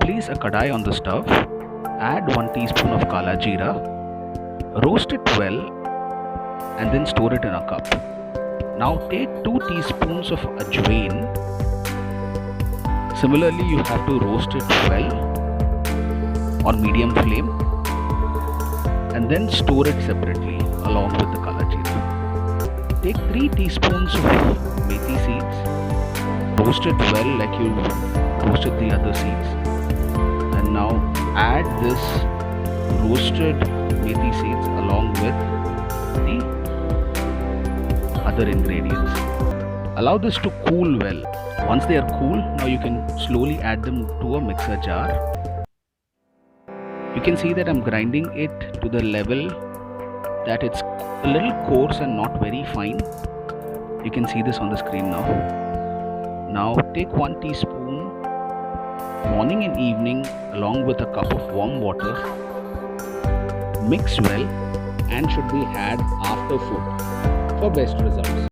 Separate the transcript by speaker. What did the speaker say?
Speaker 1: Place a kadai on the stove, add 1 teaspoon of kala jeera, roast it well and then store it in a cup. Now take 2 teaspoons of ajwain. Similarly, you have to roast it well on medium flame and then store it separately along with the kala jeera. Take 3 teaspoons of methi seeds, roast it well like you roasted the other seeds, and now add this roasted methi seeds along with the other ingredients. Allow this to cool well. Once they are cool, now you can slowly add them to a mixer jar. You can see that I'm grinding it to the level that it's a little coarse and not very fine. You can see this on the screen now. Now take 1 teaspoon morning and evening along with a cup of warm water. Mix well and should be had after food for best results.